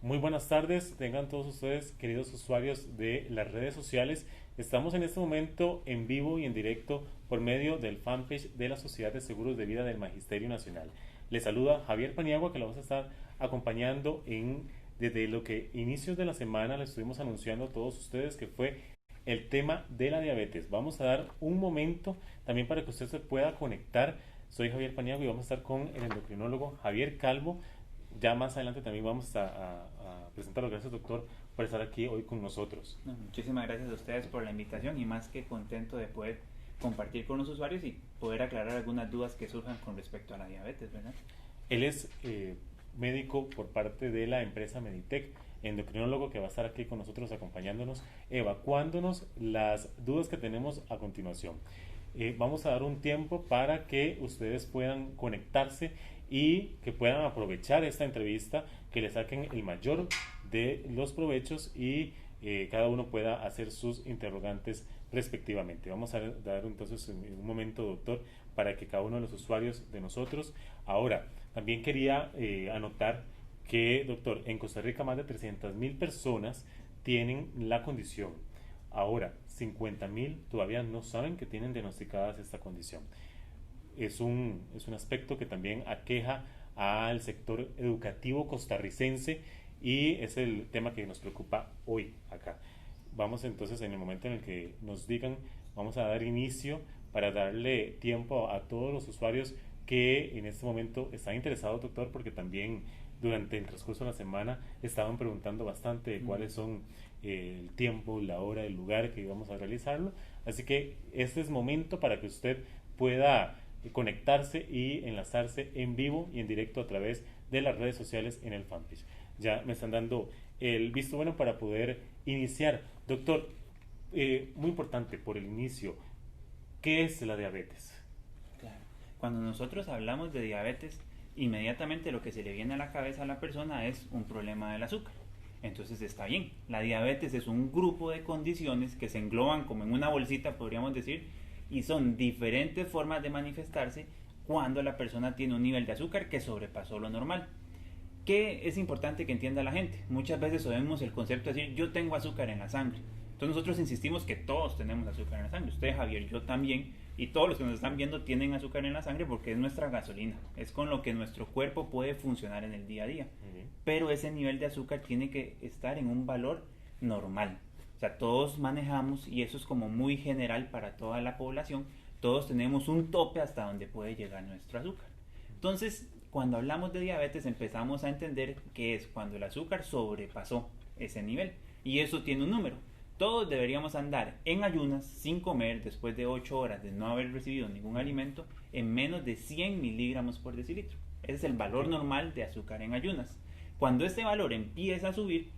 Muy buenas tardes, tengan todos ustedes, queridos usuarios de las redes sociales. Estamos en este momento en vivo y en directo por medio del fanpage de la Sociedad de Seguros de Vida del Magisterio Nacional. Les saluda Javier Paniagua, que lo vamos a estar acompañando desde lo que inicios de la semana les estuvimos anunciando a todos ustedes, que fue el tema de la diabetes. Vamos a dar un momento también para que usted se pueda conectar. Soy Javier Paniagua y vamos a estar con el endocrinólogo Javier Calvo. Ya más adelante también vamos a presentarlo. Gracias, doctor, por estar aquí hoy con nosotros. No, muchísimas gracias a ustedes por la invitación y más que contento de poder compartir con los usuarios y poder aclarar algunas dudas que surjan con respecto a la diabetes, ¿verdad? Él es médico por parte de la empresa Meditech, endocrinólogo, que va a estar aquí con nosotros acompañándonos, evacuándonos las dudas que tenemos a continuación. Vamos a dar un tiempo para que ustedes puedan conectarse y que puedan aprovechar esta entrevista, que le saquen el mayor de los provechos y cada uno pueda hacer sus interrogantes respectivamente. Vamos a dar entonces en un momento, doctor, para que cada uno de los usuarios de nosotros. Ahora, también quería anotar que, doctor, en Costa Rica más de 300,000 personas tienen la condición. Ahora, 50,000 todavía no saben que tienen diagnosticadas esta condición. Es un aspecto que también aqueja al sector educativo costarricense y es el tema que nos preocupa hoy acá. Vamos entonces, en el momento en el que nos digan, vamos a dar inicio para darle tiempo a todos los usuarios que en este momento están interesados, doctor, porque también durante el transcurso de la semana estaban preguntando bastante cuáles son el tiempo, la hora, el lugar que íbamos a realizarlo. Así que este es momento para que usted pueda conectarse y enlazarse en vivo y en directo a través de las redes sociales en el fanpage. Ya me están dando el visto bueno para poder iniciar. Doctor, muy importante por el inicio, ¿qué es la diabetes? Claro. Cuando nosotros hablamos de diabetes, inmediatamente lo que se le viene a la cabeza a la persona es un problema del azúcar. Entonces está bien, la diabetes es un grupo de condiciones que se engloban como en una bolsita, podríamos decir, y son diferentes formas de manifestarse cuando la persona tiene un nivel de azúcar que sobrepasó lo normal. ¿Qué es importante que entienda la gente? Muchas veces oímos el concepto de decir yo tengo azúcar en la sangre. Entonces nosotros insistimos que todos tenemos azúcar en la sangre. Usted, Javier, yo también. Y todos los que nos están viendo tienen azúcar en la sangre porque es nuestra gasolina. Es con lo que nuestro cuerpo puede funcionar en el día a día. Pero ese nivel de azúcar tiene que estar en un valor normal. O sea, todos manejamos, y eso es como muy general para toda la población, todos tenemos un tope hasta donde puede llegar nuestro azúcar. Entonces, cuando hablamos de diabetes empezamos a entender que es cuando el azúcar sobrepasó ese nivel. Y eso tiene un número. Todos deberíamos andar en ayunas, sin comer, después de 8 horas de no haber recibido ningún alimento, en menos de 100 miligramos por decilitro. Ese es el valor normal de azúcar en ayunas. Cuando este valor empieza a subir,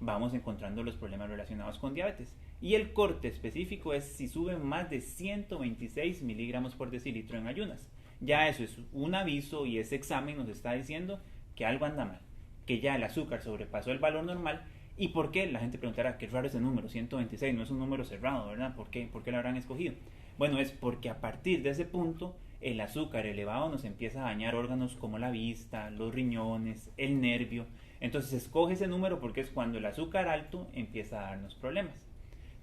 vamos encontrando los problemas relacionados con diabetes. Y el corte específico es si sube más de 126 miligramos por decilitro en ayunas. Ya eso es un aviso y ese examen nos está diciendo que algo anda mal, que ya el azúcar sobrepasó el valor normal. ¿Y por qué? La gente preguntará, qué raro ese número, 126, no es un número cerrado, ¿verdad? ¿Por qué? ¿Por qué lo habrán escogido? Bueno, es porque a partir de ese punto el azúcar elevado nos empieza a dañar órganos como la vista, los riñones, el nervio. Entonces escoge ese número porque es cuando el azúcar alto empieza a darnos problemas.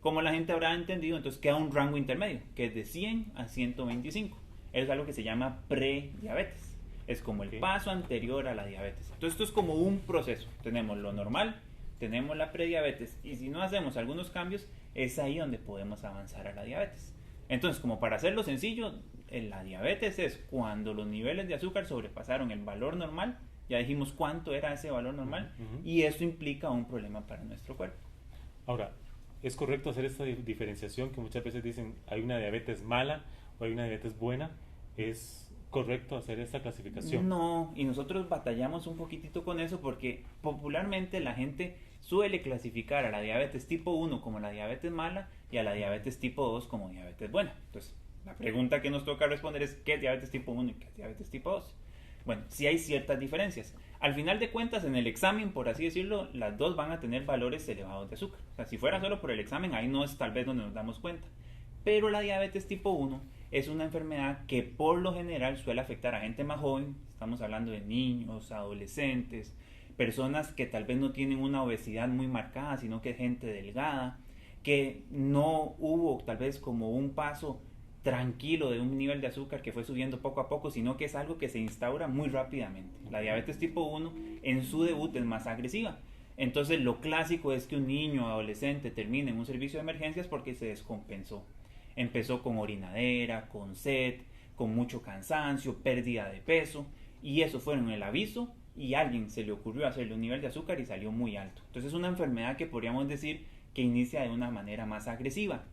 Como la gente habrá entendido, entonces queda un rango intermedio, que es de 100 a 125. Eso es algo que se llama prediabetes. Es como el paso anterior a la diabetes. Entonces esto es como un proceso. Tenemos lo normal, tenemos la prediabetes, y si no hacemos algunos cambios, es ahí donde podemos avanzar a la diabetes. Entonces, como para hacerlo sencillo, la diabetes es cuando los niveles de azúcar sobrepasaron el valor normal. Ya dijimos cuánto era ese valor normal, y eso implica un problema para nuestro cuerpo. Ahora, ¿es correcto hacer esta diferenciación que muchas veces dicen hay una diabetes mala o hay una diabetes buena? ¿Es correcto hacer esta clasificación? No, y nosotros batallamos un poquitito con eso porque popularmente la gente suele clasificar a la diabetes tipo 1 como la diabetes mala y a la diabetes tipo 2 como diabetes buena. Entonces, la pregunta que nos toca responder es ¿qué es diabetes tipo 1 y qué es diabetes tipo 2? Bueno, sí hay ciertas diferencias. Al final de cuentas, en el examen, por así decirlo, las dos van a tener valores elevados de azúcar. O sea, si fuera solo por el examen, ahí no es tal vez donde nos damos cuenta. Pero la diabetes tipo 1 es una enfermedad que por lo general suele afectar a gente más joven. Estamos hablando de niños, adolescentes, personas que tal vez no tienen una obesidad muy marcada, sino que es gente delgada, que no hubo tal vez como un paso tranquilo de un nivel de azúcar que fue subiendo poco a poco, sino que es algo que se instaura muy rápidamente. La diabetes tipo 1 en su debut es más agresiva. Entonces lo clásico es que un niño o adolescente termine en un servicio de emergencias porque se descompensó. Empezó con orinadera, con sed, con mucho cansancio, pérdida de peso, y eso fueron el aviso y a alguien se le ocurrió hacerle un nivel de azúcar y salió muy alto. Entonces es una enfermedad que podríamos decir que inicia de una manera más agresiva.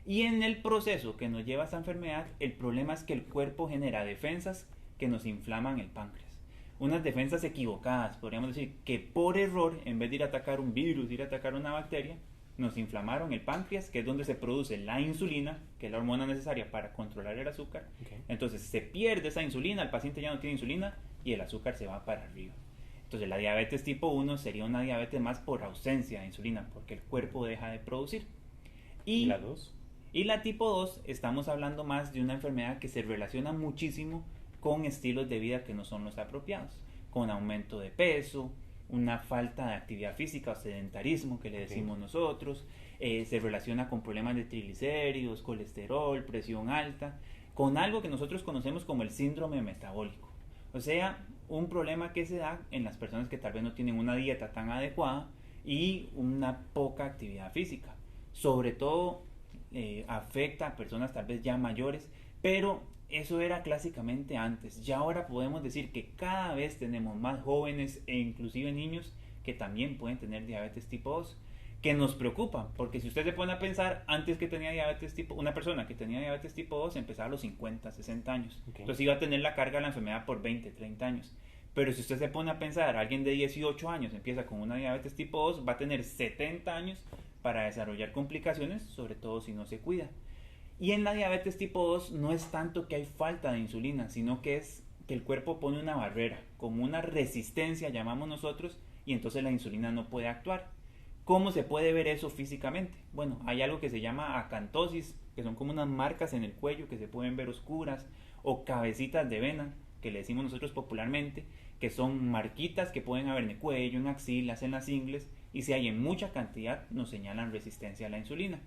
Y en el proceso que nos lleva a esta enfermedad, el problema es que el cuerpo genera defensas que nos inflaman el páncreas. Unas defensas equivocadas, podríamos decir, que por error, en vez de ir a atacar un virus, ir a atacar una bacteria, nos inflamaron el páncreas, que es donde se produce la insulina, que es la hormona necesaria para controlar el azúcar. Okay. Entonces se pierde esa insulina, el paciente ya no tiene insulina y el azúcar se va para arriba. Entonces la diabetes tipo 1 sería una diabetes más por ausencia de insulina, porque el cuerpo deja de producir. ¿Y la 2? Y la tipo 2, estamos hablando más de una enfermedad que se relaciona muchísimo con estilos de vida que no son los apropiados, con aumento de peso, una falta de actividad física o sedentarismo que le decimos nosotros, se relaciona con problemas de triglicéridos, colesterol, presión alta, con algo que nosotros conocemos como el síndrome metabólico. O sea, un problema que se da en las personas que tal vez no tienen una dieta tan adecuada y una poca actividad física. Sobre todo afecta a personas tal vez ya mayores, pero eso era clásicamente antes. Ya ahora podemos decir que cada vez tenemos más jóvenes e inclusive niños que también pueden tener diabetes tipo 2, que nos preocupa, porque si usted se pone a pensar, antes que tenía diabetes tipo, una persona que tenía diabetes tipo 2 empezaba a los 50, 60 años. Okay. Entonces iba a tener la carga de la enfermedad por 20, 30 años. Pero si usted se pone a pensar, alguien de 18 años empieza con una diabetes tipo 2, va a tener 70 años para desarrollar complicaciones, sobre todo si no se cuida. Y en la diabetes tipo 2 no es tanto que hay falta de insulina, sino que es que el cuerpo pone una barrera, como una resistencia llamamos nosotros, y entonces la insulina no puede actuar. ¿Cómo se puede ver eso físicamente? Bueno, hay algo que se llama acantosis, que son como unas marcas en el cuello que se pueden ver oscuras, o cabecitas de vena, que le decimos nosotros popularmente, que son marquitas que pueden haber en el cuello, en axilas, en las ingles, y si hay en mucha cantidad nos señalan resistencia a la insulina.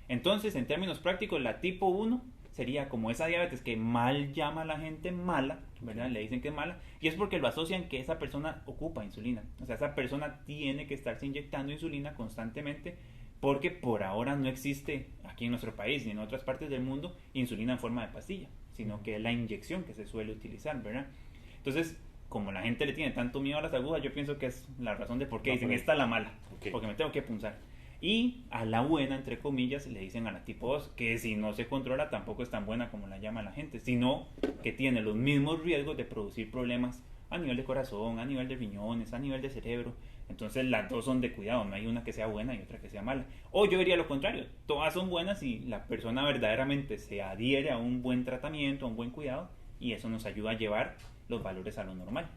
Entonces, en términos prácticos, la tipo 1 sería como esa diabetes que mal llama a la gente mala, ¿verdad? Le dicen que es mala, y es porque lo asocian que esa persona ocupa insulina. O sea, esa persona tiene que estarse inyectando insulina constantemente porque por ahora no existe aquí en nuestro país ni en otras partes del mundo insulina en forma de pastilla, sino que es la inyección que se suele utilizar, ¿verdad? Entonces, como la gente le tiene tanto miedo a las agujas, yo pienso que es la razón de por qué dicen esta es la mala, porque me tengo que punzar. Y a la buena, entre comillas, le dicen a la tipo 2, que si no se controla tampoco es tan buena como la llama la gente, sino que tiene los mismos riesgos de producir problemas a nivel de corazón, a nivel de riñones, a nivel de cerebro. Entonces las dos son de cuidado, no hay una que sea buena y otra que sea mala. O yo diría lo contrario, todas son buenas si la persona verdaderamente se adhiere a un buen tratamiento, a un buen cuidado, y eso nos ayuda a llevar los valores a lo normal.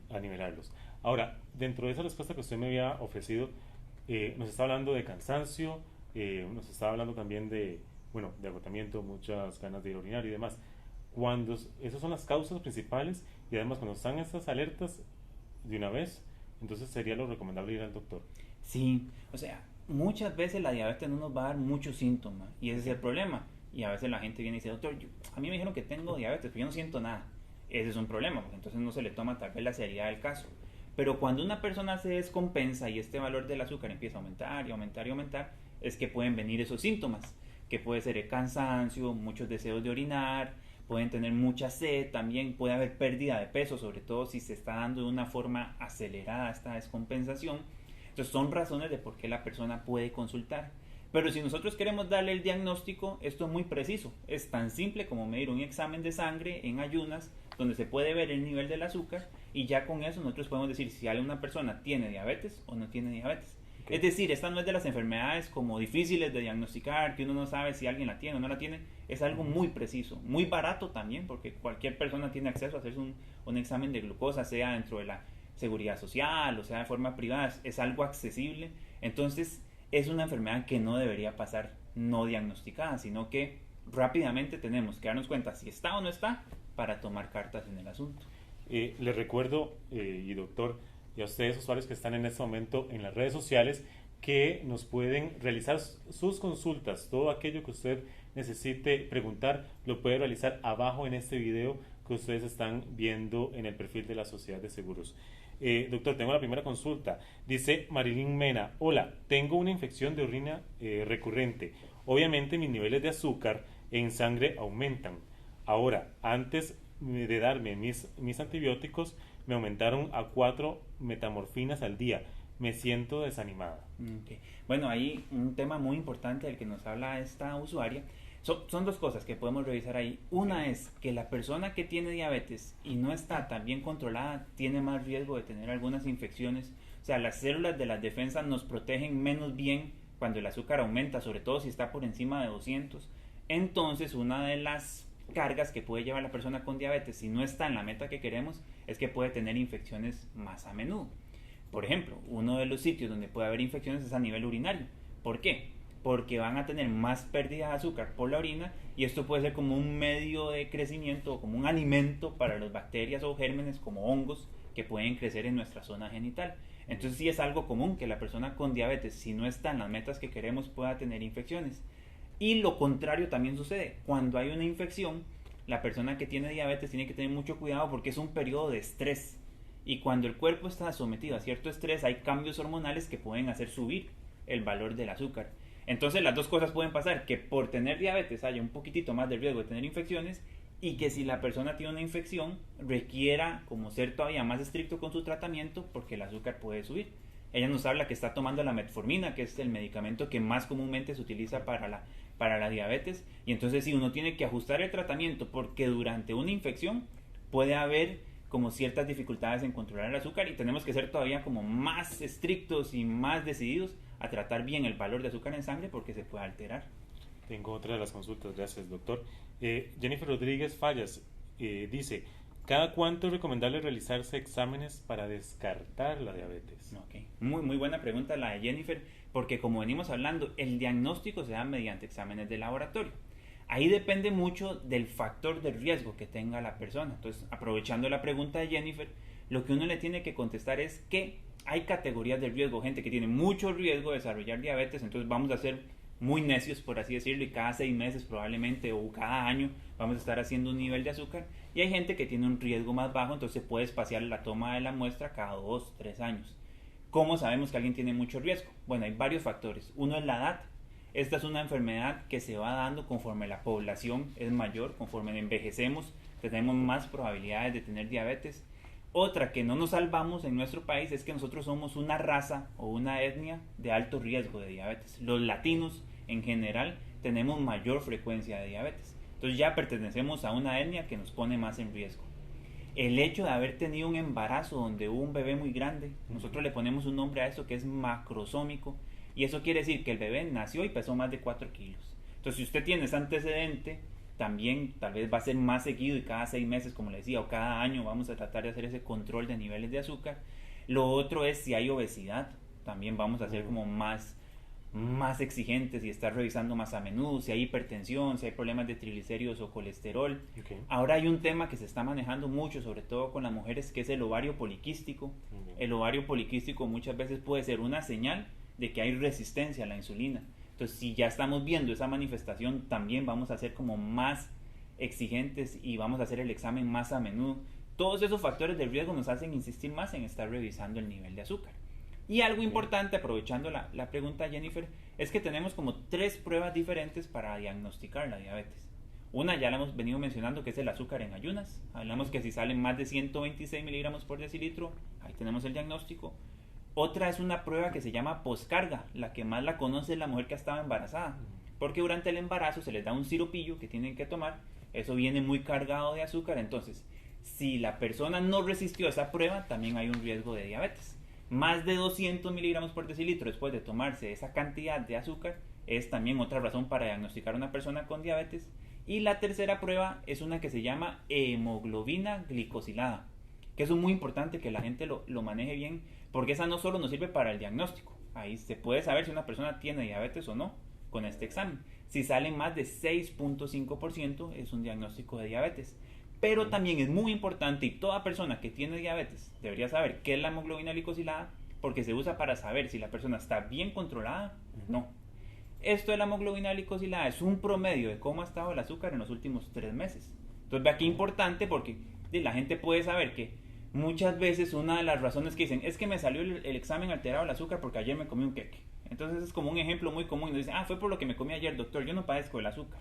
A nivelarlos. Ahora, dentro de esa respuesta que usted me había ofrecido, nos está hablando de cansancio, nos está hablando también de agotamiento, muchas ganas de ir a orinar y demás. Cuando esas son las causas principales, y además cuando están estas alertas de una vez, entonces sería lo recomendable ir al doctor. Sí, o sea, muchas veces la diabetes no nos va a dar muchos síntomas y ese es el problema. Y a veces la gente viene y dice, doctor, a mí me dijeron que tengo diabetes, pero yo no siento nada. Ese es un problema, porque entonces no se le toma tal vez la seriedad del caso. Pero cuando una persona se descompensa y este valor del azúcar empieza a aumentar y aumentar y aumentar, es que pueden venir esos síntomas, que puede ser el cansancio, muchos deseos de orinar, pueden tener mucha sed, también puede haber pérdida de peso, sobre todo si se está dando de una forma acelerada esta descompensación. Entonces son razones de por qué la persona puede consultar. Pero si nosotros queremos darle el diagnóstico, esto es muy preciso. Es tan simple como medir un examen de sangre en ayunas, donde se puede ver el nivel del azúcar, y ya con eso nosotros podemos decir si alguna persona tiene diabetes o no tiene diabetes. Okay. Es decir, esta no es de las enfermedades como difíciles de diagnosticar, que uno no sabe si alguien la tiene o no la tiene. Es algo muy preciso, muy barato también, porque cualquier persona tiene acceso a hacerse un examen de glucosa, sea dentro de la seguridad social o sea de forma privada. Es algo accesible. Entonces es una enfermedad que no debería pasar no diagnosticada, sino que rápidamente tenemos que darnos cuenta si está o no está para tomar cartas en el asunto. Le recuerdo, y doctor, y a ustedes usuarios que están en este momento en las redes sociales que nos pueden realizar sus consultas. Todo aquello que usted necesite preguntar lo puede realizar abajo en este video que ustedes están viendo en el perfil de la Sociedad de Seguros. Doctor, tengo la primera consulta. Dice Marilyn Mena: hola, tengo una infección de orina recurrente. Obviamente mis niveles de azúcar en sangre aumentan. Ahora, antes de darme mis antibióticos, me aumentaron a 4 metamorfinas al día. Me siento desanimada. Okay. Bueno, ahí un tema muy importante del que nos habla esta usuaria. Son dos cosas que podemos revisar ahí. Una es que la persona que tiene diabetes y no está tan bien controlada tiene más riesgo de tener algunas infecciones. O sea, las células de las defensas nos protegen menos bien cuando el azúcar aumenta, sobre todo si está por encima de 200. Entonces, una de las cargas que puede llevar la persona con diabetes, si no está en la meta que queremos, es que puede tener infecciones más a menudo. Por ejemplo, uno de los sitios donde puede haber infecciones es a nivel urinario. ¿Por qué? Porque van a tener más pérdida de azúcar por la orina, y esto puede ser como un medio de crecimiento o como un alimento para las bacterias o gérmenes como hongos que pueden crecer en nuestra zona genital. Entonces sí es algo común que la persona con diabetes, si no está en las metas que queremos, pueda tener infecciones. Y lo contrario también sucede. Cuando hay una infección, la persona que tiene diabetes tiene que tener mucho cuidado porque es un periodo de estrés. Y cuando el cuerpo está sometido a cierto estrés, hay cambios hormonales que pueden hacer subir el valor del azúcar. Entonces las dos cosas pueden pasar: que por tener diabetes haya un poquitito más de riesgo de tener infecciones, y que si la persona tiene una infección requiera como ser todavía más estricto con su tratamiento porque el azúcar puede subir. Ella nos habla que está tomando la metformina, que es el medicamento que más comúnmente se utiliza para la diabetes, y entonces sí, uno tiene que ajustar el tratamiento porque durante una infección puede haber como ciertas dificultades en controlar el azúcar, y tenemos que ser todavía como más estrictos y más decididos a tratar bien el valor de azúcar en sangre porque se puede alterar. Tengo otra de las consultas, gracias doctor. Jennifer Rodríguez Fallas dice: ¿cada cuánto es recomendable realizarse exámenes para descartar la diabetes? Okay. Muy buena pregunta la de Jennifer, porque como venimos hablando, el diagnóstico se da mediante exámenes de laboratorio. Ahí depende mucho del factor de riesgo que tenga la persona. Entonces, aprovechando la pregunta de Jennifer, lo que uno le tiene que contestar es que hay categorías de riesgo, gente que tiene mucho riesgo de desarrollar diabetes, entonces vamos a ser muy necios, por así decirlo, y cada 6 meses probablemente o cada año vamos a estar haciendo un nivel de azúcar. Y hay gente que tiene un riesgo más bajo, entonces se puede espaciar la toma de la muestra cada 2, 3 años. ¿Cómo sabemos que alguien tiene mucho riesgo? Bueno, hay varios factores. Uno es la edad. Esta es una enfermedad que se va dando conforme la población es mayor, conforme envejecemos, tenemos más probabilidades de tener diabetes. Otra que no nos salvamos en nuestro país es que nosotros somos una raza o una etnia de alto riesgo de diabetes. Los latinos en general tenemos mayor frecuencia de diabetes. Entonces ya pertenecemos a una etnia que nos pone más en riesgo. El hecho de haber tenido un embarazo donde hubo un bebé muy grande, nosotros le ponemos un nombre a esto que es macrosómico, y eso quiere decir que el bebé nació y pesó más de 4 kilos. Entonces, si usted tiene ese antecedente, también tal vez va a ser más seguido, y cada 6 meses, como le decía, o cada año vamos a tratar de hacer ese control de niveles de azúcar. Lo otro es si hay obesidad, también vamos a ser como más exigentes y estar revisando más a menudo, si hay hipertensión, si hay problemas de triglicéridos o colesterol. Okay. Ahora hay un tema que se está manejando mucho, sobre todo con las mujeres, que es el ovario poliquístico. El ovario poliquístico muchas veces puede ser una señal de que hay resistencia a la insulina. Entonces, si ya estamos viendo esa manifestación, también vamos a ser como más exigentes y vamos a hacer el examen más a menudo. Todos esos factores de riesgo nos hacen insistir más en estar revisando el nivel de azúcar. Y algo importante, aprovechando la pregunta de Jennifer, es que tenemos como 3 pruebas diferentes para diagnosticar la diabetes. Una ya la hemos venido mencionando, que es el azúcar en ayunas. Hablamos que si salen más de 126 miligramos por decilitro, ahí tenemos el diagnóstico. Otra es una prueba que se llama poscarga, la que más la conoce es la mujer que estaba embarazada, porque durante el embarazo se les da un siropillo que tienen que tomar, eso viene muy cargado de azúcar. Entonces, si la persona no resistió esa prueba, también hay un riesgo de diabetes. Más de 200 miligramos por decilitro después de tomarse esa cantidad de azúcar es también otra razón para diagnosticar a una persona con diabetes. Y la tercera prueba es una que se llama hemoglobina glicosilada, que es muy importante que la gente lo maneje bien, porque esa no solo nos sirve para el diagnóstico. Ahí se puede saber si una persona tiene diabetes o no con este examen. Si sale más de 6.5% es un diagnóstico de diabetes. Pero también es muy importante, y toda persona que tiene diabetes debería saber qué es la hemoglobina glicosilada, porque se usa para saber si la persona está bien controlada o no. Esto de la hemoglobina glicosilada es un promedio de cómo ha estado el azúcar en los últimos 3 meses. Entonces, vea qué importante, porque la gente puede saber que muchas veces una de las razones que dicen es que me salió el examen alterado el azúcar porque ayer me comí un queque. Entonces es como un ejemplo muy común. Y dicen, fue por lo que me comí ayer, doctor, yo no padezco del azúcar.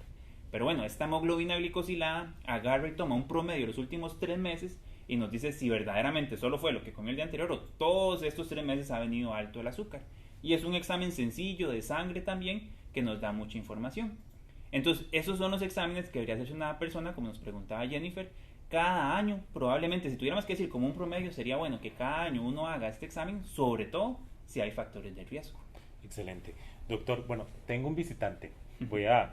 Pero bueno, esta hemoglobina glicosilada agarra y toma un promedio de los últimos 3 meses y nos dice si verdaderamente solo fue lo que comió el día anterior o todos estos 3 meses ha venido alto el azúcar. Y es un examen sencillo de sangre también que nos da mucha información. Entonces, esos son los exámenes que debería hacerse una persona, como nos preguntaba Jennifer, cada año. Probablemente, si tuviéramos que decir como un promedio, sería bueno que cada año uno haga este examen, sobre todo si hay factores de riesgo. Excelente. Doctor, bueno, tengo un visitante. Voy a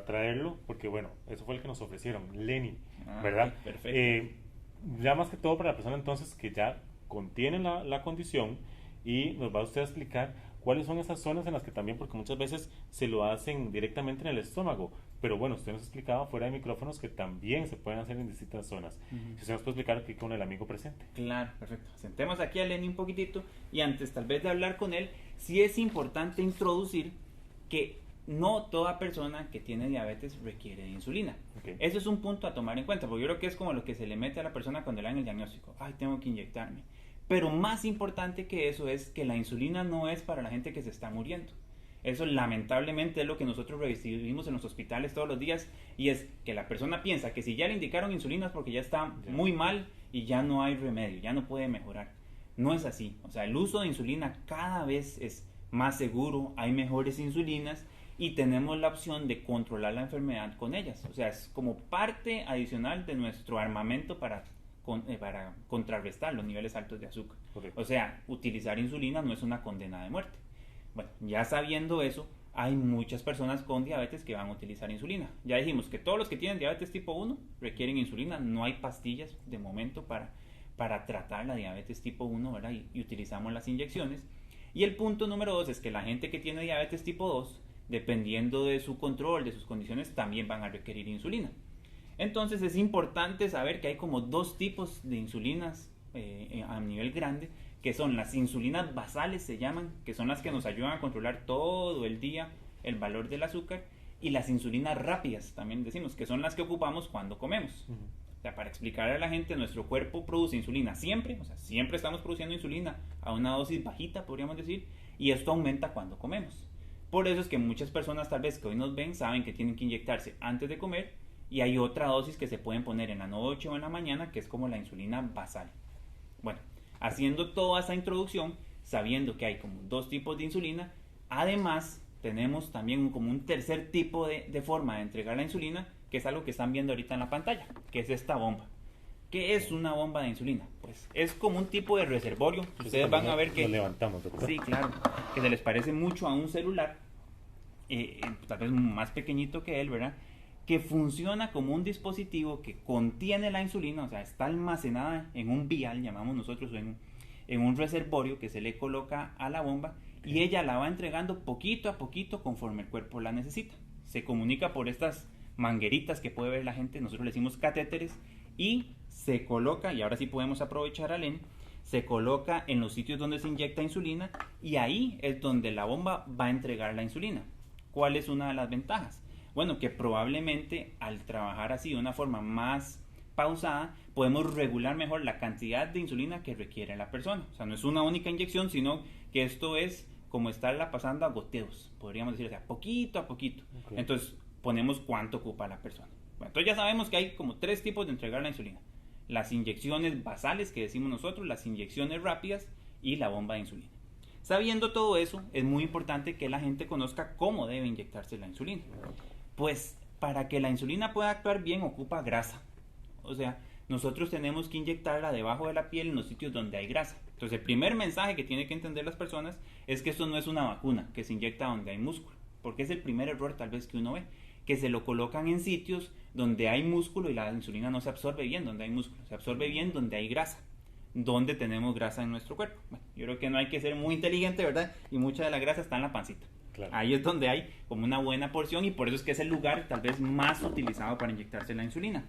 traerlo porque, bueno, eso fue el que nos ofrecieron, Lenin, ¿verdad? Perfecto. Ya más que todo para la persona entonces que ya contiene la condición, y nos va usted a explicar cuáles son esas zonas en las que también, porque muchas veces se lo hacen directamente en el estómago, pero bueno, usted nos explicaba fuera de micrófonos que también se pueden hacer en distintas zonas. Si usted nos puede explicar aquí con el amigo presente. Claro, perfecto. Sentemos aquí a Lenny un poquitito, y antes tal vez de hablar con él, sí es importante introducir que no toda persona que tiene diabetes requiere de insulina. Okay. Eso es un punto a tomar en cuenta, porque yo creo que es como lo que se le mete a la persona cuando le dan el diagnóstico. Tengo que inyectarme. Pero más importante que eso es que la insulina no es para la gente que se está muriendo. Eso lamentablemente es lo que nosotros recibimos en los hospitales todos los días, y es que la persona piensa que si ya le indicaron insulina es porque ya está muy mal y ya no hay remedio, ya no puede mejorar. No es así. O sea, el uso de insulina cada vez es más seguro, hay mejores insulinas y tenemos la opción de controlar la enfermedad con ellas. O sea, es como parte adicional de nuestro armamento para contrarrestar los niveles altos de azúcar. Correcto. O sea, utilizar insulina no es una condena de muerte. Bueno, ya sabiendo eso, hay muchas personas con diabetes que van a utilizar insulina. Ya dijimos que todos los que tienen diabetes tipo 1 requieren insulina. No hay pastillas de momento para tratar la diabetes tipo 1, ¿verdad? Y utilizamos las inyecciones. Y el punto número 2 es que la gente que tiene diabetes tipo 2, dependiendo de su control, de sus condiciones, también van a requerir insulina. Entonces es importante saber que hay como 2 tipos de insulinas a nivel grande, que son las insulinas basales, se llaman, que son las que nos ayudan a controlar todo el día el valor del azúcar, y las insulinas rápidas, también decimos, que son las que ocupamos cuando comemos. O sea, para explicar a la gente, nuestro cuerpo produce insulina siempre, o sea, siempre estamos produciendo insulina a una dosis bajita, podríamos decir, y esto aumenta cuando comemos. Por eso es que muchas personas tal vez que hoy nos ven saben que tienen que inyectarse antes de comer, y hay otra dosis que se pueden poner en la noche o en la mañana, que es como la insulina basal. Bueno, haciendo toda esa introducción, sabiendo que hay como 2 tipos de insulina, además tenemos también como un tercer tipo de forma de entregar la insulina, que es algo que están viendo ahorita en la pantalla, que es esta bomba. ¿Qué es una bomba de insulina? Pues es como un tipo de reservorio. Ustedes van a ver que... Lo levantamos, doctor. Sí, claro, que se les parece mucho a un celular, tal vez más pequeñito que él, ¿verdad? Que funciona como un dispositivo que contiene la insulina, o sea, está almacenada en un vial, llamamos nosotros, en un reservorio que se le coloca a la bomba, y ella la va entregando poquito a poquito conforme el cuerpo la necesita. Se comunica por estas mangueritas que puede ver la gente, nosotros le decimos catéteres, y se coloca, y ahora sí podemos aprovechar a Len, se coloca en los sitios donde se inyecta insulina, y ahí es donde la bomba va a entregar la insulina. ¿Cuál es una de las ventajas? Bueno, que probablemente al trabajar así de una forma más pausada, podemos regular mejor la cantidad de insulina que requiere la persona. O sea, no es una única inyección, sino que esto es como estarla pasando a goteos, podríamos decir, o sea, poquito a poquito. Okay. Entonces, ponemos cuánto ocupa la persona. Bueno, entonces ya sabemos que hay como 3 tipos de entregar la insulina. Las inyecciones basales, que decimos nosotros, las inyecciones rápidas y la bomba de insulina. Sabiendo todo eso, es muy importante que la gente conozca cómo debe inyectarse la insulina. Pues para que la insulina pueda actuar bien ocupa grasa. O sea, nosotros tenemos que inyectarla debajo de la piel en los sitios donde hay grasa. Entonces el primer mensaje que tienen que entender las personas es que esto no es una vacuna que se inyecta donde hay músculo. Porque es el primer error tal vez que uno ve. Que se lo colocan en sitios donde hay músculo y la insulina no se absorbe bien donde hay músculo. Se absorbe bien donde hay grasa. Donde tenemos grasa en nuestro cuerpo. Bueno, yo creo que no hay que ser muy inteligente, ¿verdad? Y mucha de la grasa está en la pancita. Claro. Ahí es donde hay como una buena porción, y por eso es que es el lugar tal vez más utilizado para inyectarse la insulina.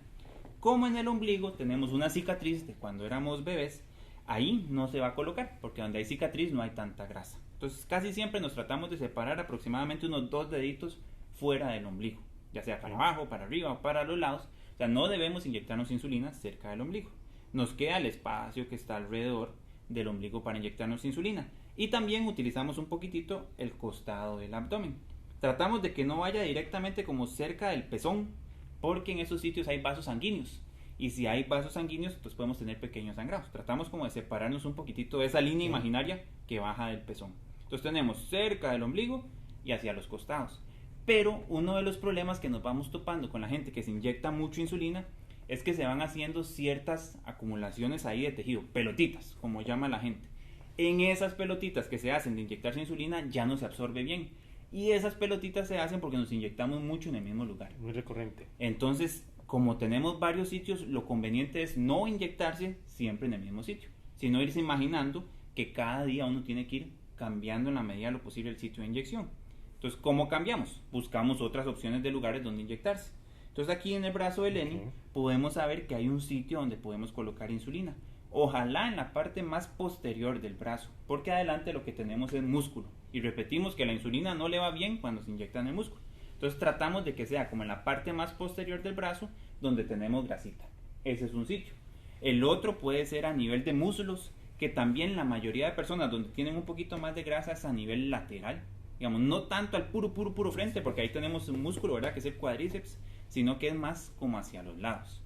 Como en el ombligo tenemos una cicatriz de cuando éramos bebés, ahí no se va a colocar, porque donde hay cicatriz no hay tanta grasa. Entonces casi siempre nos tratamos de separar aproximadamente unos 2 deditos fuera del ombligo, ya sea para abajo, para arriba o para los lados. O sea, no debemos inyectarnos insulina cerca del ombligo. Nos queda el espacio que está alrededor del ombligo para inyectarnos insulina. Y también utilizamos un poquitito el costado del abdomen. Tratamos de que no vaya directamente como cerca del pezón, porque en esos sitios hay vasos sanguíneos. Y si hay vasos sanguíneos, pues podemos tener pequeños sangrados. Tratamos como de separarnos un poquitito de esa línea imaginaria que baja del pezón. Entonces tenemos cerca del ombligo y hacia los costados. Pero uno de los problemas que nos vamos topando con la gente que se inyecta mucho insulina es que se van haciendo ciertas acumulaciones ahí de tejido, pelotitas, como llama la gente. En esas pelotitas que se hacen de inyectarse insulina ya no se absorbe bien. Y esas pelotitas se hacen porque nos inyectamos mucho en el mismo lugar. Muy recurrente. Entonces, como tenemos varios sitios, lo conveniente es no inyectarse siempre en el mismo sitio, sino irse imaginando que cada día uno tiene que ir cambiando en la medida de lo posible el sitio de inyección. Entonces, ¿cómo cambiamos? Buscamos otras opciones de lugares donde inyectarse. Entonces, aquí en el brazo de Lenny podemos saber que hay un sitio donde podemos colocar insulina. Ojalá en la parte más posterior del brazo, porque adelante lo que tenemos es músculo. Y repetimos que la insulina no le va bien cuando se inyecta en el músculo. Entonces tratamos de que sea como en la parte más posterior del brazo donde tenemos grasita. Ese es un sitio. El otro puede ser a nivel de muslos, que también la mayoría de personas donde tienen un poquito más de grasa es a nivel lateral. Digamos, no tanto al puro frente, porque ahí tenemos un músculo, ¿verdad? Que es el cuádriceps, sino que es más como hacia los lados.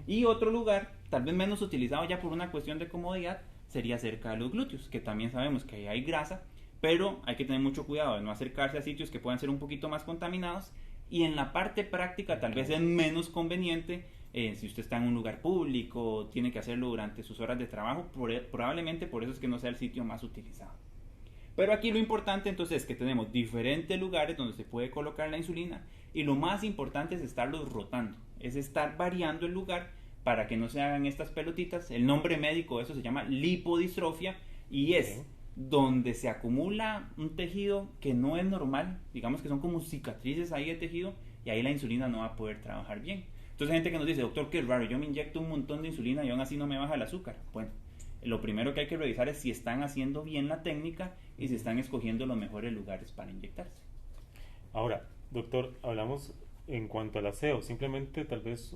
Y otro lugar, tal vez menos utilizado ya por una cuestión de comodidad, sería cerca de los glúteos, que también sabemos que ahí hay grasa, pero hay que tener mucho cuidado de no acercarse a sitios que puedan ser un poquito más contaminados. Y en la parte práctica tal vez es menos conveniente, si usted está en un lugar público, tiene que hacerlo durante sus horas de trabajo, probablemente por eso es que no sea el sitio más utilizado. Pero aquí lo importante entonces es que tenemos diferentes lugares donde se puede colocar la insulina, y lo más importante es estarlos rotando, es estar variando el lugar para que no se hagan estas pelotitas. El nombre médico de eso se llama lipodistrofia, y es donde se acumula un tejido que no es normal, digamos que son como cicatrices ahí de tejido, y ahí la insulina no va a poder trabajar bien. Entonces hay gente que nos dice, doctor, qué raro, yo me inyecto un montón de insulina y aún así no me baja el azúcar. Bueno, lo primero que hay que revisar es si están haciendo bien la técnica y si están escogiendo los mejores lugares para inyectarse. Ahora, doctor, hablamos en cuanto al aseo, simplemente tal vez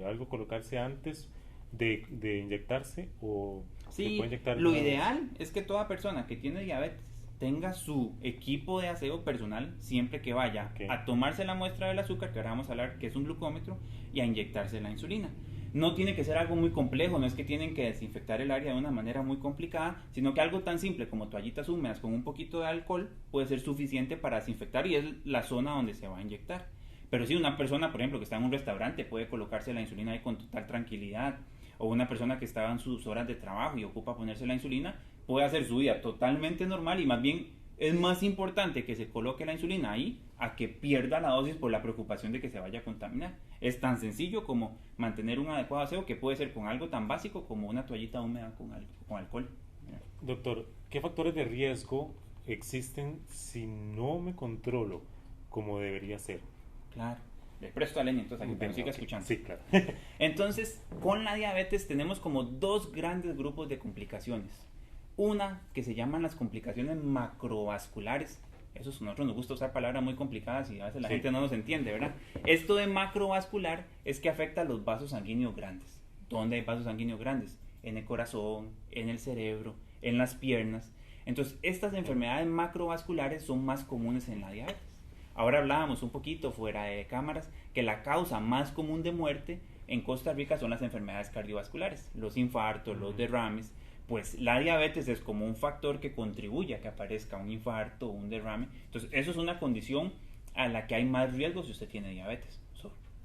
algo colocarse antes de inyectarse, o sí, se puede inyectar lo ideal es que toda persona que tiene diabetes tenga su equipo de aseo personal siempre que vaya a tomarse la muestra del azúcar, que ahora vamos a hablar que es un glucómetro, y a inyectarse la insulina. No tiene que ser algo muy complejo, no es que tienen que desinfectar el área de una manera muy complicada, sino que algo tan simple como toallitas húmedas con un poquito de alcohol puede ser suficiente para desinfectar, y es la zona donde se va a inyectar. Pero si una persona, por ejemplo, que está en un restaurante, puede colocarse la insulina ahí con total tranquilidad, o una persona que estaba en sus horas de trabajo y ocupa ponerse la insulina, puede hacer su vida totalmente normal, y más bien es más importante que se coloque la insulina ahí a que pierda la dosis por la preocupación de que se vaya a contaminar. Es tan sencillo como mantener un adecuado aseo, que puede ser con algo tan básico como una toallita húmeda con alcohol. Doctor, ¿qué factores de riesgo existen si no me controlo como debería ser? Claro, le presto a Lenny entonces aquí, pero siga escuchando. Sí, claro. Entonces, con la diabetes tenemos como dos grandes grupos de complicaciones. Una que se llaman las complicaciones macrovasculares. Eso a nosotros nos gusta usar palabras muy complicadas y a veces la gente no nos entiende, ¿verdad? Esto de macrovascular es que afecta a los vasos sanguíneos grandes. ¿Dónde hay vasos sanguíneos grandes? En el corazón, en el cerebro, en las piernas. Entonces, estas enfermedades macrovasculares son más comunes en la diabetes. Ahora hablábamos un poquito fuera de cámaras que la causa más común de muerte en Costa Rica son las enfermedades cardiovasculares, los infartos, los derrames. Pues la diabetes es como un factor que contribuye a que aparezca un infarto o un derrame. Entonces, eso es una condición a la que hay más riesgo si usted tiene diabetes,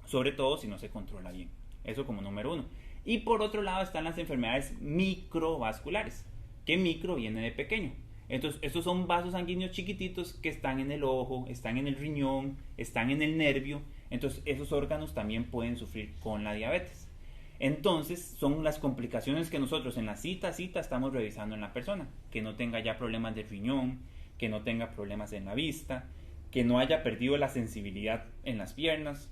sobre todo si no se controla bien. Eso como número uno. Y por otro lado están las enfermedades microvasculares, que micro viene de pequeño. Entonces, estos son vasos sanguíneos chiquititos que están en el ojo, están en el riñón, están en el nervio. Entonces, esos órganos también pueden sufrir con la diabetes. Entonces, son las complicaciones que nosotros en la cita estamos revisando en la persona. Que no tenga ya problemas de riñón, que no tenga problemas en la vista, que no haya perdido la sensibilidad en las piernas.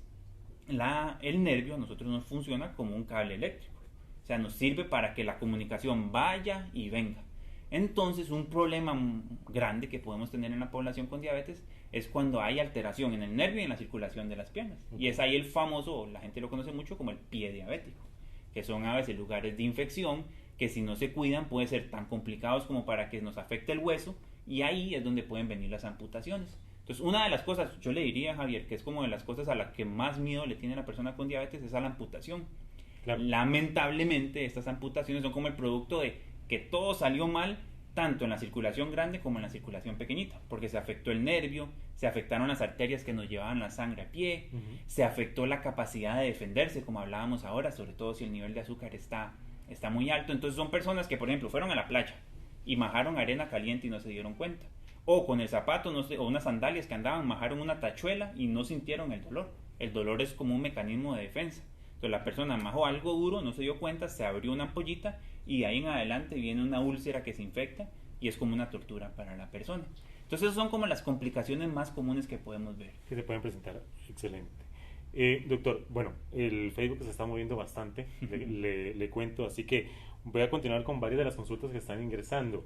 el nervio a nosotros nos funciona como un cable eléctrico. O sea, nos sirve para que la comunicación vaya y venga. Entonces, un problema grande que podemos tener en la población con diabetes es cuando hay alteración en el nervio y en la circulación de las piernas. Y es ahí el famoso, la gente lo conoce mucho como el pie diabético, que son a veces lugares de infección que si no se cuidan pueden ser tan complicados como para que nos afecte el hueso, y ahí es donde pueden venir las amputaciones. Entonces, una de las cosas, yo le diría, Javier, que es como de las cosas a las que más miedo le tiene la persona con diabetes, es a la amputación. Claro. Lamentablemente, estas amputaciones son como el producto de que todo salió mal, tanto en la circulación grande como en la circulación pequeñita, porque se afectó el nervio, se afectaron las arterias que nos llevaban la sangre a pie, se afectó la capacidad de defenderse, como hablábamos ahora, sobre todo si el nivel de azúcar está muy alto. Entonces son personas que, por ejemplo, fueron a la playa y majaron arena caliente y no se dieron cuenta, o con el zapato, no sé, o unas sandalias que andaban, majaron una tachuela y no sintieron el dolor. El dolor es como un mecanismo de defensa. Entonces la persona majó algo duro, no se dio cuenta, se abrió una ampollita y de ahí en adelante viene una úlcera que se infecta y es como una tortura para la persona. Entonces esas son como las complicaciones más comunes que podemos ver. Que se pueden presentar. Excelente. Doctor, bueno, el Facebook se está moviendo bastante, le cuento, así que voy a continuar con varias de las consultas que están ingresando.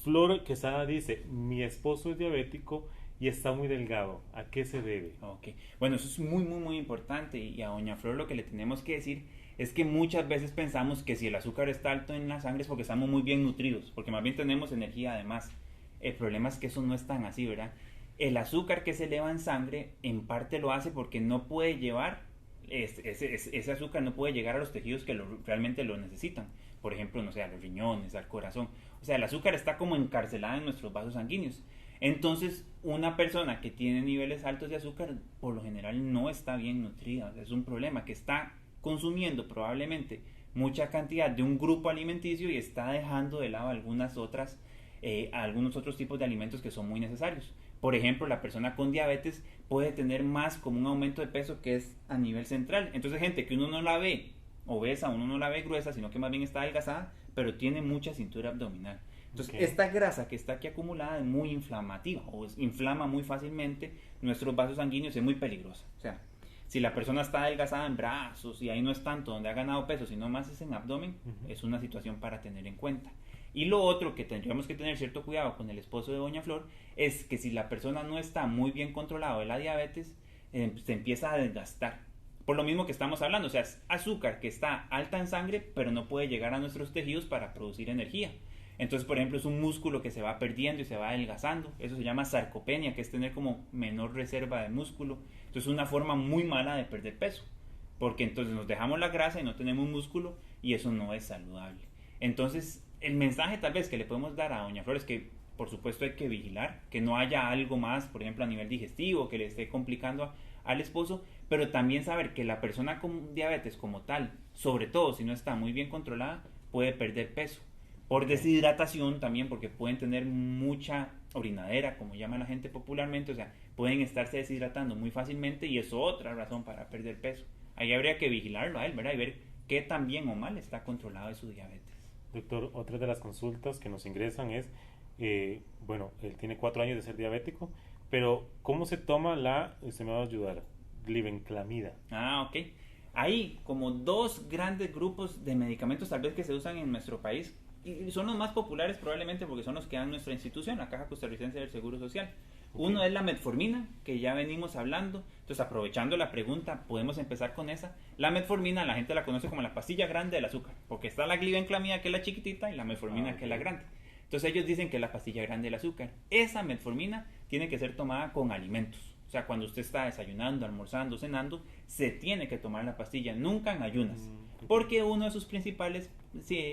Flor Quesada dice, mi esposo es diabético y está muy delgado, ¿a qué se debe? Okay. Bueno, eso es muy importante, y a doña Flor lo que le tenemos que decir es que muchas veces pensamos que si el azúcar está alto en la sangre es porque estamos muy bien nutridos, porque más bien tenemos energía además. El problema es que eso no es tan así, ¿verdad? El azúcar que se eleva en sangre en parte lo hace porque no puede llevar, ese azúcar no puede llegar a los tejidos que realmente lo necesitan. Por ejemplo, no sé, a los riñones, al corazón. O sea, el azúcar está como encarcelada en nuestros vasos sanguíneos. Entonces, una persona que tiene niveles altos de azúcar, por lo general no está bien nutrida. Es un problema que está consumiendo probablemente mucha cantidad de un grupo alimenticio y está dejando de lado algunos otros tipos de alimentos que son muy necesarios. Por ejemplo, la persona con diabetes puede tener más como un aumento de peso que es a nivel central. Entonces, gente que uno no la ve obesa, uno no la ve gruesa, sino que más bien está adelgazada, pero tiene mucha cintura abdominal. Entonces, esta grasa que está aquí acumulada es muy inflamativa, o inflama muy fácilmente nuestros vasos sanguíneos, es muy peligrosa. O sea, si la persona está adelgazada en brazos y ahí no es tanto donde ha ganado peso, sino más es en abdomen, es una situación para tener en cuenta. Y lo otro que tendríamos que tener cierto cuidado con el esposo de doña Flor es que si la persona no está muy bien controlado de la diabetes, se empieza a desgastar. Por lo mismo que estamos hablando, o sea, es azúcar que está alta en sangre, pero no puede llegar a nuestros tejidos para producir energía. Entonces, por ejemplo, es un músculo que se va perdiendo y se va adelgazando. Eso se llama sarcopenia, que es tener como menor reserva de músculo. Entonces, es una forma muy mala de perder peso, porque entonces nos dejamos la grasa y no tenemos músculo, y eso no es saludable. Entonces, el mensaje tal vez que le podemos dar a doña Flor es que, por supuesto, hay que vigilar, que no haya algo más, por ejemplo, a nivel digestivo, que le esté complicando al esposo, pero también saber que la persona con diabetes como tal, sobre todo si no está muy bien controlada, puede perder peso. Por deshidratación también, porque pueden tener mucha orinadera, como llama la gente popularmente, o sea, pueden estarse deshidratando muy fácilmente y es otra razón para perder peso. Ahí habría que vigilarlo a él, ¿verdad? Y ver qué tan bien o mal está controlado de su diabetes. Doctor, otra de las consultas que nos ingresan es, bueno, él tiene 4 años de ser diabético, pero ¿cómo se toma se me va a ayudar, glibenclamida? Ok. Hay como 2 grandes grupos de medicamentos tal vez que se usan en nuestro país, y son los más populares probablemente porque son los que dan nuestra institución, la Caja Costarricense del Seguro Social. Uno es la metformina, que ya venimos hablando. Entonces, aprovechando la pregunta, podemos empezar con esa. La metformina, la gente la conoce como la pastilla grande del azúcar, porque está la glibenclamida, que es la chiquitita, y la metformina, que es la grande. Entonces, ellos dicen que es la pastilla grande del azúcar. Esa metformina tiene que ser tomada con alimentos. O sea, cuando usted está desayunando, almorzando, cenando, se tiene que tomar la pastilla, nunca en ayunas. Porque uno de sus principales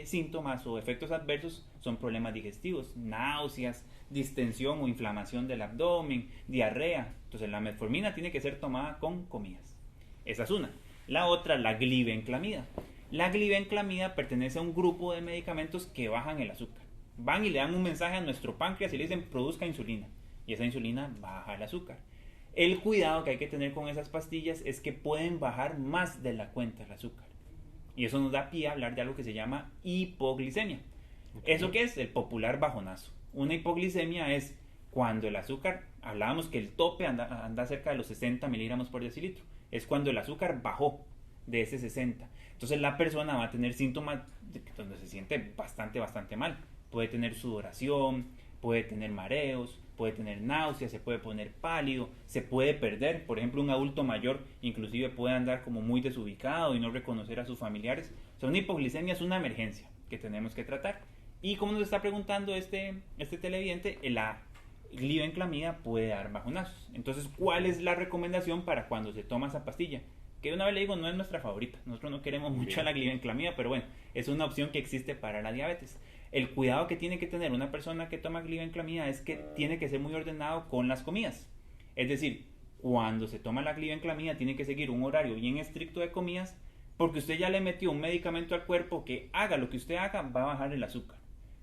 síntomas o efectos adversos son problemas digestivos, náuseas, distensión o inflamación del abdomen, diarrea. Entonces la metformina tiene que ser tomada con comidas. Esa es una. La otra, la glibenclamida. La glibenclamida pertenece a un grupo de medicamentos que bajan el azúcar. Van y le dan un mensaje a nuestro páncreas y le dicen produzca insulina. Y esa insulina baja el azúcar. El cuidado que hay que tener con esas pastillas es que pueden bajar más de la cuenta el azúcar. Y eso nos da pie a hablar de algo que se llama hipoglicemia. ¿Eso qué es? El popular bajonazo. Una hipoglicemia es cuando el azúcar, hablábamos que el tope anda cerca de los 60 miligramos por decilitro. es cuando el azúcar bajó de ese 60. Entonces la persona va a tener síntomas donde se siente bastante mal. Puede tener sudoración, puede tener mareos, puede tener náuseas, se puede poner pálido, se puede perder. Por ejemplo, un adulto mayor inclusive puede andar como muy desubicado y no reconocer a sus familiares. O sea, una hipoglicemia es una emergencia que tenemos que tratar. Y como nos está preguntando este televidente, la glibenclamida puede dar bajonazos. Entonces, ¿cuál es la recomendación para cuando se toma esa pastilla? Que una vez le digo, no es nuestra favorita. Nosotros no queremos mucho la glibenclamida, pero bueno, es una opción que existe para la diabetes. El cuidado que tiene que tener una persona que toma glibenclamida es que tiene que ser muy ordenado con las comidas. Es decir, cuando se toma la glibenclamida tiene que seguir un horario bien estricto de comidas, porque usted ya le metió un medicamento al cuerpo que haga lo que usted haga, va a bajar el azúcar.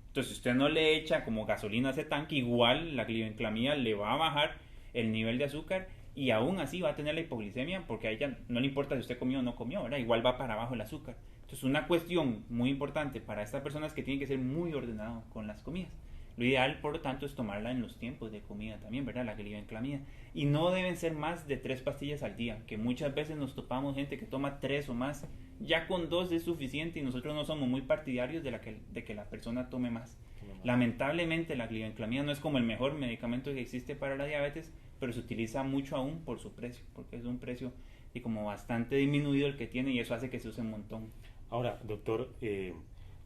Entonces, si usted no le echa como gasolina a ese tanque, igual la glibenclamida le va a bajar el nivel de azúcar y aún así va a tener la hipoglicemia, porque a ella no le importa si usted comió o no comió, ¿verdad? Igual va para abajo el azúcar. Entonces, una cuestión muy importante para estas personas es que tienen que ser muy ordenados con las comidas. Lo ideal, por lo tanto, es tomarla en los tiempos de comida también, ¿verdad? La glibenclamida. Y no deben ser más de 3 pastillas al día, que muchas veces nos topamos gente que toma 3 o más. Ya con 2 es suficiente y nosotros no somos muy partidarios de que la persona tome más. Lamentablemente, la glibenclamida no es como el mejor medicamento que existe para la diabetes, pero se utiliza mucho aún por su precio, porque es un precio y como bastante disminuido el que tiene y eso hace que se use un montón. Ahora, doctor,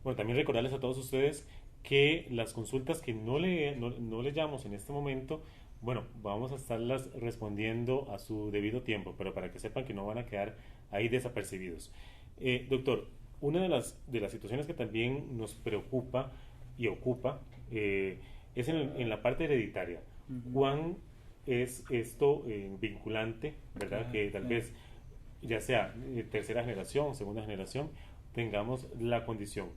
bueno, también recordarles a todos ustedes que las consultas que no le llamamos en este momento, bueno, vamos a estarlas respondiendo a su debido tiempo, pero para que sepan que no van a quedar ahí desapercibidos. Doctor, una de las situaciones que también nos preocupa y ocupa es en la parte hereditaria. ¿Cuán es esto vinculante, verdad? Que tal vez, ya sea tercera generación, segunda generación, tengamos la condición.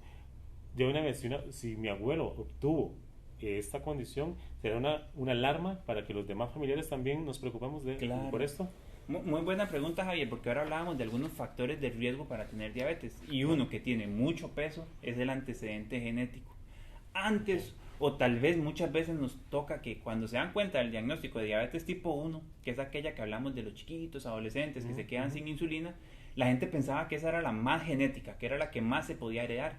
De una vez, si mi abuelo obtuvo esta condición, ¿será una alarma para que los demás familiares también nos preocupemos por esto? Muy buena pregunta, Javier, porque ahora hablábamos de algunos factores de riesgo para tener diabetes y uno que tiene mucho peso es el antecedente genético. Antes o tal vez muchas veces nos toca que cuando se dan cuenta del diagnóstico de diabetes tipo 1, que es aquella que hablamos de los chiquitos, adolescentes que se quedan sin insulina, la gente pensaba que esa era la más genética, que era la que más se podía heredar.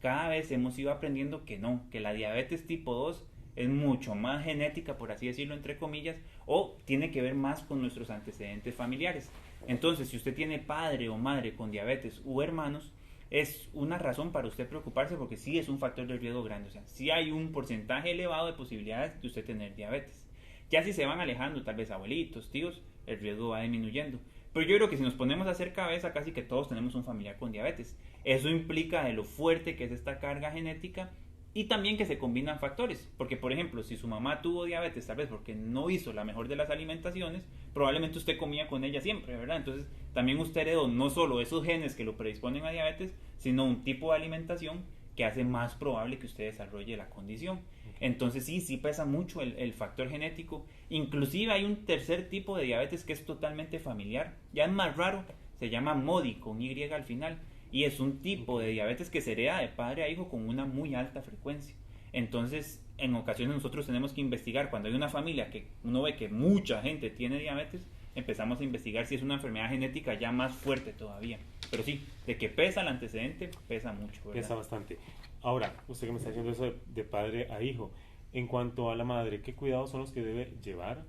Cada vez hemos ido aprendiendo que no, que la diabetes tipo 2 es mucho más genética, por así decirlo, entre comillas, o tiene que ver más con nuestros antecedentes familiares. Entonces, si usted tiene padre o madre con diabetes u hermanos, es una razón para usted preocuparse porque sí es un factor de riesgo grande. O sea, sí hay un porcentaje elevado de posibilidades de usted tener diabetes. Ya si se van alejando, tal vez abuelitos, tíos, el riesgo va disminuyendo. Pero yo creo que si nos ponemos a hacer cabeza, casi que todos tenemos un familiar con diabetes. Eso implica de lo fuerte que es esta carga genética y también que se combinan factores. Porque, por ejemplo, si su mamá tuvo diabetes, tal vez porque no hizo la mejor de las alimentaciones, probablemente usted comía con ella siempre, ¿verdad? Entonces, también usted heredó no solo esos genes que lo predisponen a diabetes, sino un tipo de alimentación que hace más probable que usted desarrolle la condición. Entonces sí pesa mucho el factor genético. Inclusive hay un tercer tipo de diabetes que es totalmente familiar, ya es más raro, se llama MODY con Y al final, y es un tipo de diabetes que se hereda de padre a hijo con una muy alta frecuencia. Entonces en ocasiones nosotros tenemos que investigar, cuando hay una familia que uno ve que mucha gente tiene diabetes, empezamos a investigar si es una enfermedad genética ya más fuerte todavía. Pero sí, de que pesa el antecedente, pesa mucho, ¿verdad? Pesa bastante. Ahora, usted que me está diciendo eso de padre a hijo, en cuanto a la madre, ¿qué cuidados son los que debe llevar,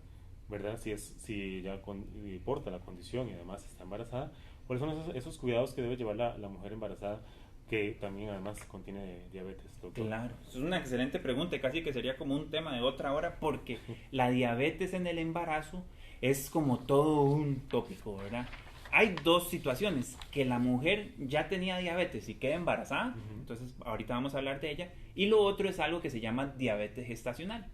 verdad? Si ella porta la condición y además está embarazada, ¿cuáles son esos cuidados que debe llevar la mujer embarazada que también además contiene diabetes, doctor? Claro, es una excelente pregunta y casi que sería como un tema de otra hora porque la diabetes en el embarazo es como todo un tópico, ¿verdad? Hay dos situaciones, que la mujer ya tenía diabetes y queda embarazada, entonces ahorita vamos a hablar de ella, y lo otro es algo que se llama diabetes gestacional.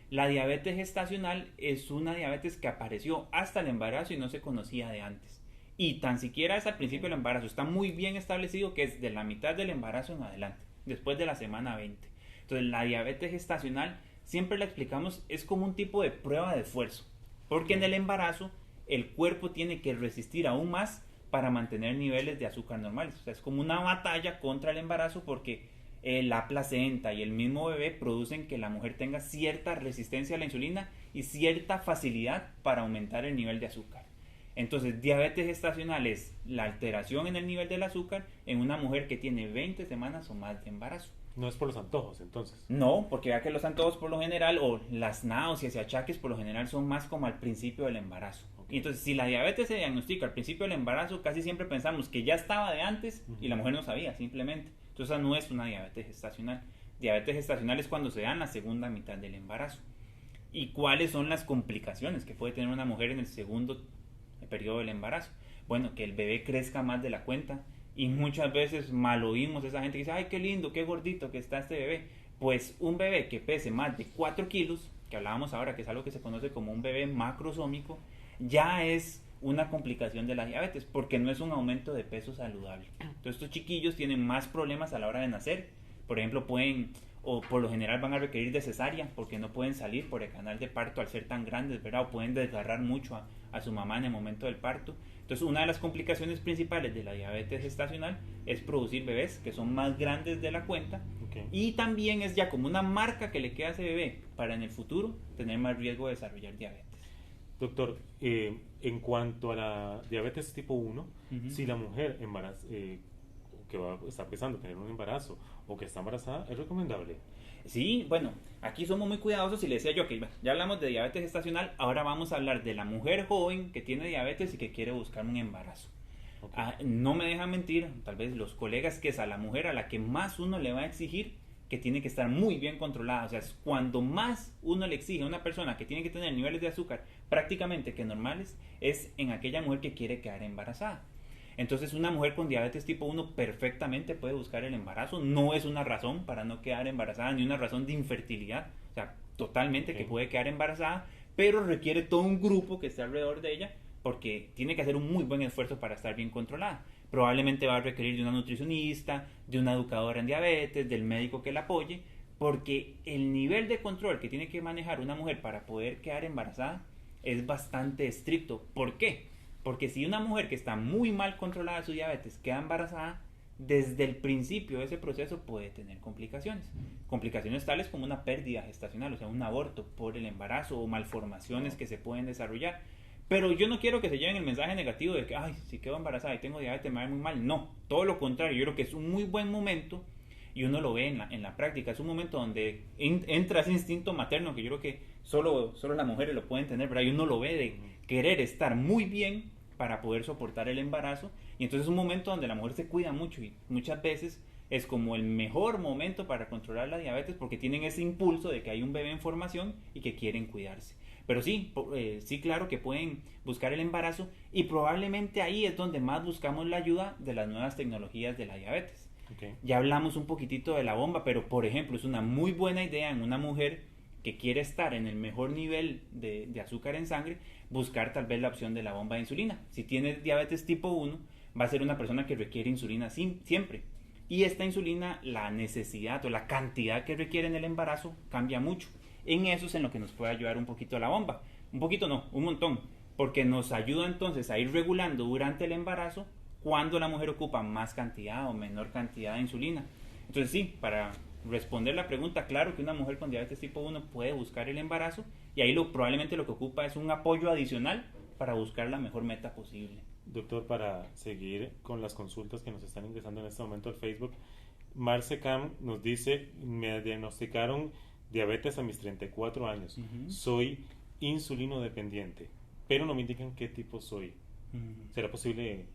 La diabetes gestacional es una diabetes que apareció hasta el embarazo y no se conocía de antes. Y tan siquiera es al principio del embarazo, está muy bien establecido que es de la mitad del embarazo en adelante, después de la semana 20. Entonces la diabetes gestacional, siempre la explicamos, es como un tipo de prueba de esfuerzo, porque en el embarazo el cuerpo tiene que resistir aún más para mantener niveles de azúcar normales. O sea, es como una batalla contra el embarazo porque la placenta y el mismo bebé producen que la mujer tenga cierta resistencia a la insulina y cierta facilidad para aumentar el nivel de azúcar. Entonces, diabetes gestacional es la alteración en el nivel del azúcar en una mujer que tiene 20 semanas o más de embarazo. No es por los antojos, entonces. No, porque vea que los antojos por lo general, o las náuseas y achaques por lo general son más como al principio del embarazo. Y entonces, si la diabetes se diagnostica al principio del embarazo, casi siempre pensamos que ya estaba de antes y la mujer no sabía, simplemente. Entonces, esa no es una diabetes gestacional. Diabetes gestacional es cuando se da en la segunda mitad del embarazo. ¿Y cuáles son las complicaciones que puede tener una mujer en el segundo periodo del embarazo? Bueno, que el bebé crezca más de la cuenta, y muchas veces mal oímos a esa gente que dice, ay, qué lindo, qué gordito que está este bebé. Pues un bebé que pese más de 4 kilos, que hablábamos ahora, que es algo que se conoce como un bebé macrosómico, ya es una complicación de la diabetes, porque no es un aumento de peso saludable. Entonces estos chiquillos tienen más problemas a la hora de nacer. Por ejemplo, o por lo general van a requerir de cesárea, porque no pueden salir por el canal de parto al ser tan grandes, ¿verdad? O pueden desgarrar mucho a su mamá en el momento del parto. Entonces, una de las complicaciones principales de la diabetes gestacional es producir bebés que son más grandes de la cuenta. Okay. Y también es ya como una marca que le queda a ese bebé para en el futuro tener más riesgo de desarrollar diabetes. Doctor, en cuanto a la diabetes tipo 1, si la mujer que está empezando a tener un embarazo o que está embarazada, ¿es recomendable? Sí, bueno, aquí somos muy cuidadosos y le decía yo que ya hablamos de diabetes gestacional, ahora vamos a hablar de la mujer joven que tiene diabetes y que quiere buscar un embarazo. Okay. No me dejan mentir, tal vez los colegas, que es a la mujer a la que más uno le va a exigir que tiene que estar muy bien controlada. O sea, cuando más uno le exige a una persona que tiene que tener niveles de azúcar prácticamente que normales, es en aquella mujer que quiere quedar embarazada. Entonces, una mujer con diabetes tipo 1 perfectamente puede buscar el embarazo. No es una razón para no quedar embarazada, ni una razón de infertilidad. O sea, totalmente que puede quedar embarazada, pero requiere todo un grupo que esté alrededor de ella, porque tiene que hacer un muy buen esfuerzo para estar bien controlada. Probablemente va a requerir de una nutricionista, de una educadora en diabetes, del médico que la apoye, porque el nivel de control que tiene que manejar una mujer para poder quedar embarazada es bastante estricto. ¿Por qué? Porque si una mujer que está muy mal controlada su diabetes queda embarazada, desde el principio de ese proceso puede tener complicaciones. Complicaciones tales como una pérdida gestacional, o sea, un aborto por el embarazo, o malformaciones que se pueden desarrollar. Pero yo no quiero que se lleven el mensaje negativo de que, ay, si quedo embarazada y tengo diabetes me va a ir muy mal. No, todo lo contrario. Yo creo que es un muy buen momento, y uno lo ve en la práctica. Es un momento donde entra ese instinto materno que yo creo que solo las mujeres lo pueden tener, ¿verdad? Y uno lo ve de querer estar muy bien para poder soportar el embarazo. Y entonces es un momento donde la mujer se cuida mucho, y muchas veces es como el mejor momento para controlar la diabetes, porque tienen ese impulso de que hay un bebé en formación y que quieren cuidarse. Pero sí, claro que pueden buscar el embarazo, y probablemente ahí es donde más buscamos la ayuda de las nuevas tecnologías de la diabetes. Okay. Ya hablamos un poquitito de la bomba, pero por ejemplo es una muy buena idea en una mujer que quiere estar en el mejor nivel de azúcar en sangre, buscar tal vez la opción de la bomba de insulina. Si tiene diabetes tipo 1, va a ser una persona que requiere insulina siempre. Y esta insulina, la necesidad o la cantidad que requiere en el embarazo cambia mucho. En eso es en lo que nos puede ayudar un poquito la bomba. Un poquito no, un montón. Porque nos ayuda entonces a ir regulando durante el embarazo cuando la mujer ocupa más cantidad o menor cantidad de insulina. Entonces sí, para responder la pregunta, claro que una mujer con diabetes tipo 1 puede buscar el embarazo, y ahí probablemente lo que ocupa es un apoyo adicional para buscar la mejor meta posible. Doctor, para seguir con las consultas que nos están ingresando en este momento al Facebook, Marce Cam nos dice: me diagnosticaron diabetes a mis 34 años, soy insulino dependiente, pero no me indican qué tipo soy. ¿Será posible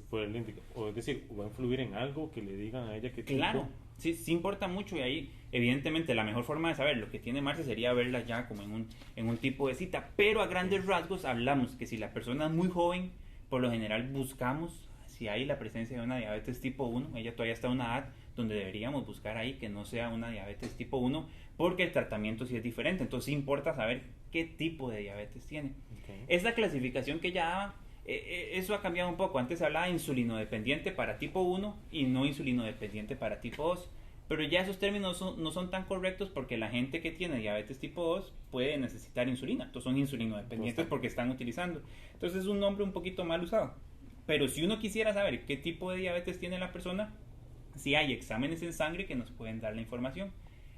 poderle indicar, o es decir, va a influir en algo que le digan a ella qué tipo? Claro, sí importa mucho, y ahí evidentemente la mejor forma de saber lo que tiene Marce sería verla ya como en un tipo de cita, pero a grandes rasgos hablamos que si la persona es muy joven, por lo general buscamos si hay la presencia de una diabetes tipo 1, ella todavía está en una edad donde deberíamos buscar ahí que no sea una diabetes tipo 1, porque el tratamiento sí es diferente, entonces sí importa saber qué tipo de diabetes tiene. Okay. Esta clasificación que ya daba, eso ha cambiado un poco. Antes se hablaba de insulino dependiente para tipo 1 y no insulino dependiente para tipo 2, pero ya esos términos no son tan correctos, porque la gente que tiene diabetes tipo 2 puede necesitar insulina, entonces son insulino dependientes porque están utilizando. Entonces es un nombre un poquito mal usado. Pero si uno quisiera saber qué tipo de diabetes tiene la persona, sí hay exámenes en sangre que nos pueden dar la información.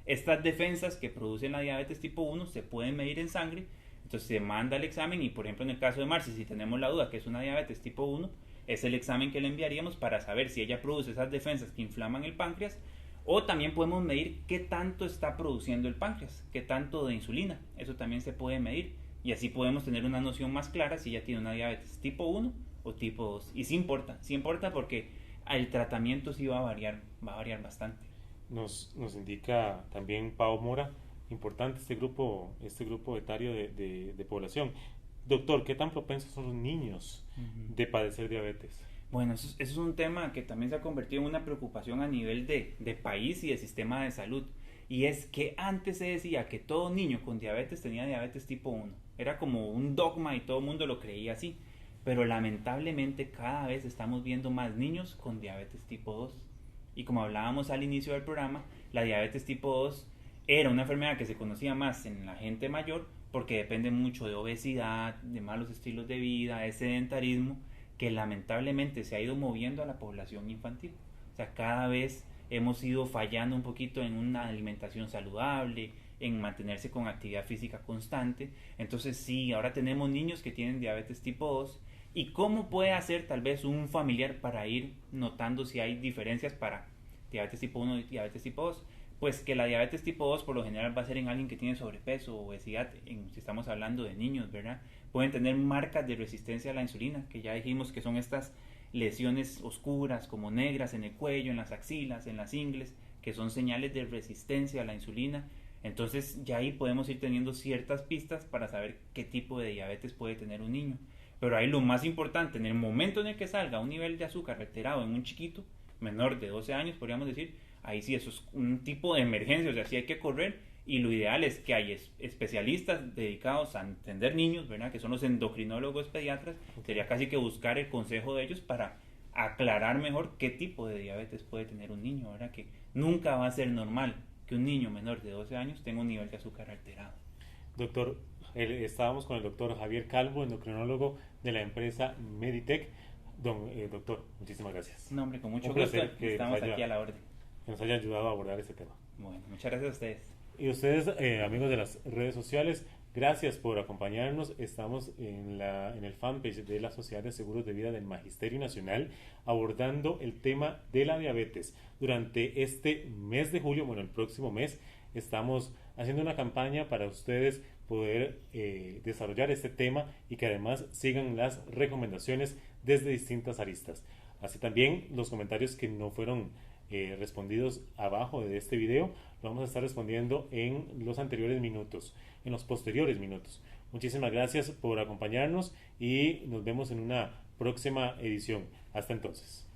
Estas defensas que producen la diabetes tipo 1 se pueden medir en sangre. Entonces se manda el examen y, por ejemplo, en el caso de Marci, si tenemos la duda que es una diabetes tipo 1, es el examen que le enviaríamos para saber si ella produce esas defensas que inflaman el páncreas, o también podemos medir qué tanto está produciendo el páncreas, qué tanto de insulina, eso también se puede medir, y así podemos tener una noción más clara si ella tiene una diabetes tipo 1 o tipo 2. Y sí importa porque el tratamiento sí va a variar bastante. Nos indica también Pau Mora, importante este grupo etario de población. Doctor, ¿qué tan propensos son los niños de padecer diabetes? Bueno, eso es un tema que también se ha convertido en una preocupación a nivel de país y de sistema de salud. Y es que antes se decía que todo niño con diabetes tenía diabetes tipo 1. Era como un dogma y todo el mundo lo creía así. Pero lamentablemente cada vez estamos viendo más niños con diabetes tipo 2. Y como hablábamos al inicio del programa, la diabetes tipo 2 era una enfermedad que se conocía más en la gente mayor porque depende mucho de obesidad, de malos estilos de vida, de sedentarismo, que lamentablemente se ha ido moviendo a la población infantil. O sea, cada vez hemos ido fallando un poquito en una alimentación saludable, en mantenerse con actividad física constante. Entonces sí, ahora tenemos niños que tienen diabetes tipo 2. ¿Y cómo puede hacer tal vez un familiar para ir notando si hay diferencias para diabetes tipo 1 y diabetes tipo 2? Pues que la diabetes tipo 2 por lo general va a ser en alguien que tiene sobrepeso o obesidad, si estamos hablando de niños, ¿verdad? Pueden tener marcas de resistencia a la insulina, que ya dijimos que son estas lesiones oscuras como negras en el cuello, en las axilas, en las ingles, que son señales de resistencia a la insulina. Entonces ya ahí podemos ir teniendo ciertas pistas para saber qué tipo de diabetes puede tener un niño. Pero ahí lo más importante, en el momento en el que salga un nivel de azúcar alterado en un chiquito, menor de 12 años, podríamos decir, ahí sí eso es un tipo de emergencia, o sea, sí hay que correr, y lo ideal es que hay especialistas dedicados a entender niños, ¿verdad? Que son los endocrinólogos pediatras, sería casi que buscar el consejo de ellos para aclarar mejor qué tipo de diabetes puede tener un niño, ¿verdad? Que nunca va a ser normal que un niño menor de 12 años tenga un nivel de azúcar alterado. Doctor, estábamos con el doctor Javier Calvo, endocrinólogo de la empresa Meditech. Doctor, muchísimas gracias. No, hombre, con mucho gusto. Estamos aquí a la orden. Que nos haya ayudado a abordar este tema. Bueno, muchas gracias a ustedes. Y ustedes, amigos de las redes sociales, gracias por acompañarnos. Estamos en el fanpage de la Sociedad de Seguros de Vida del Magisterio Nacional abordando el tema de la diabetes. Durante este mes de julio, bueno, el próximo mes, estamos haciendo una campaña para ustedes poder desarrollar este tema y que además sigan las recomendaciones desde distintas aristas. Así también los comentarios que no fueron respondidos abajo de este video, lo vamos a estar respondiendo en los anteriores minutos, en los posteriores minutos. Muchísimas gracias por acompañarnos y nos vemos en una próxima edición. Hasta entonces.